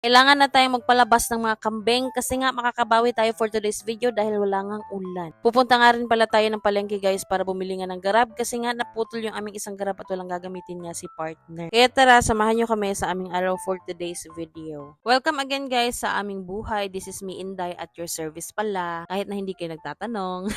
Kailangan na tayong magpalabas ng mga kambing kasi nga makakabawi tayo for today's video dahil wala ngang ulan. Pupunta nga rin pala tayo ng palengke guys para bumili nga ng garab kasi nga naputol yung aming isang garab at walang gagamitin nga si partner. Kaya tara, samahan nyo kami sa aming araw for today's video. Welcome again guys sa aming buhay. This is me Inday at your service pala. Kahit na hindi kayo nagtatanong.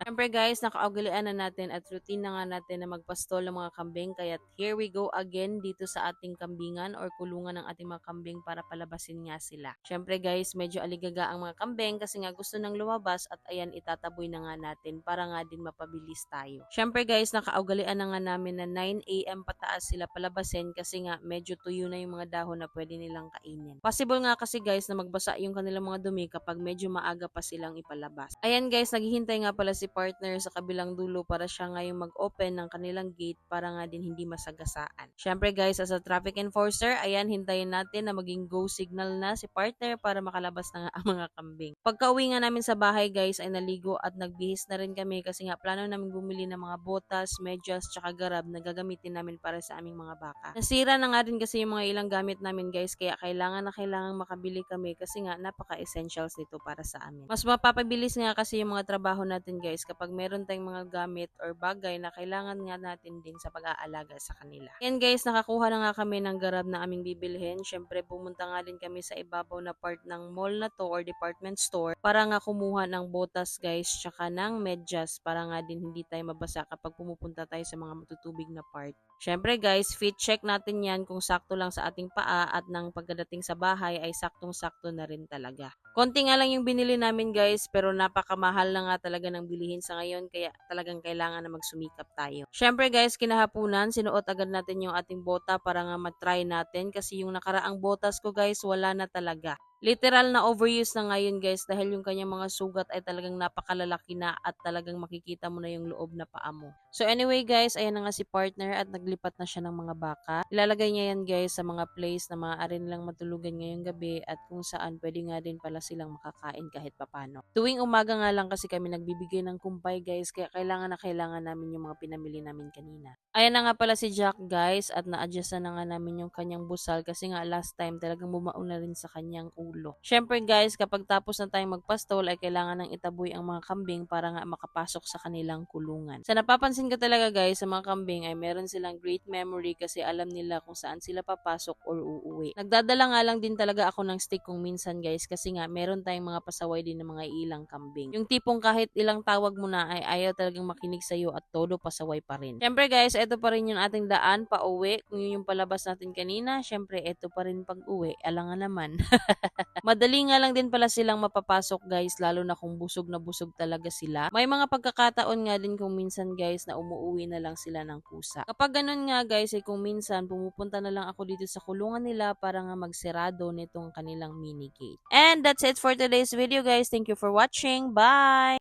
Siyempre guys, nakaugalian na natin at routine na nga natin na magpastol ng mga kambing. Kaya here we go again dito sa ating kambingan or kulungan ng ating mga kambing para palabasin nga sila. Siyempre guys, medyo aligaga ang mga kambing kasi nga gusto nang lumabas at ayan itataboy na nga natin para nga din mapabilis tayo. Siyempre guys, nakaugalian na nga namin na 9 AM pataas sila palabasin kasi nga medyo tuyo na yung mga dahon na pwede nilang kainin. Possible nga kasi guys na magbasa yung kanilang mga dumi kapag medyo maaga pa silang ipalabas. Ayan guys, naghihintay nga pala si partner sa kabilang dulo para siya nga yung mag-open ng kanilang gate para nga din hindi masagasaan. Syempre guys, as a traffic enforcer, ayan, hintayin natin na maging go signal na si partner para makalabas na nga ang mga kambing. Pagka-uwi nga namin sa bahay guys, ay naligo at nagbihis na rin kami kasi nga plano namin bumili ng mga botas, medyas, tsaka garab na gagamitin namin para sa aming mga baka. Nasira na nga rin kasi yung mga ilang gamit namin guys, kaya kailangan makabili kami kasi nga napaka-essentials nito para sa amin. Mas mapapabilis nga kasi yung mga trabaho natin guys kapag meron tayong mga gamit or bagay na kailangan nga natin din sa pag-aalaga sa kanila. Yan guys, nakakuha na nga kami ng garab na aming bibilhin. Syempre pumunta nga din kami sa ibabaw na part ng mall na to or department store para nga kumuha ng botas guys tsaka ng medyas para nga din hindi tayo mabasa kapag pumupunta tayo sa mga matutubig na part. Syempre guys, fit check natin yan kung sakto lang sa ating paa at nang pagdating sa bahay ay saktong-sakto na rin talaga. Konti nga lang yung binili namin guys pero napakamahal na nga talaga ng bilihin sa ngayon kaya talagang kailangan na magsumikap tayo. Syempre guys, kinahapunan sinuot agad natin yung ating bota para nga matry natin kasi yung nakaraang botas ko guys wala na talaga. Literal na overuse na ngayon guys dahil yung kanyang mga sugat ay talagang napakalalaki na at talagang makikita mo na yung loob na paa mo. So anyway guys, ayan na nga si partner at naglipat na siya ng mga baka. Ilalagay niya yan guys sa mga place na maaari nilang matulugan ngayong gabi at kung saan pwede nga din pala silang makakain kahit papano. Tuwing umaga nga lang kasi kami nagbibigay ng kumpay guys kaya kailangan namin yung mga pinamili namin kanina. Ayan na nga pala si Jack guys at na-adjust na nga namin yung kanyang busal kasi nga last time talagang bumao na rin sa kanyang ulo. Syempre guys, kapag tapos na tayong magpastol ay kailangan nang itaboy ang mga kambing para nga makapasok sa kanilang kulungan. Sa napapansin ko talaga guys sa mga kambing ay meron silang great memory kasi alam nila kung saan sila papasok or uuwi. Nagdadala nga lang din talaga ako ng stick kung minsan guys kasi nga meron tayong mga pasaway din ng mga ilang kambing. Yung tipong kahit ilang tawag mo na ay ayaw talagang makinig sa'yo at todo pasaway pa rin. Syempre guys, ito pa rin yung ating daan pa uwi. Kung yun yung palabas natin kanina, syempre ito pa rin pag uwi. Alangan naman. Madali nga lang din pala silang mapapasok guys lalo na kung busog na busog talaga sila. May mga pagkakataon nga din kung minsan guys na umuuwi na lang sila ng kusa. Kapag ganun nga guys ay kung minsan pumupunta na lang ako dito sa kulungan nila para nga magsirado nitong kanilang mini gate. And that's it for today's video guys. Thank you for watching. Bye!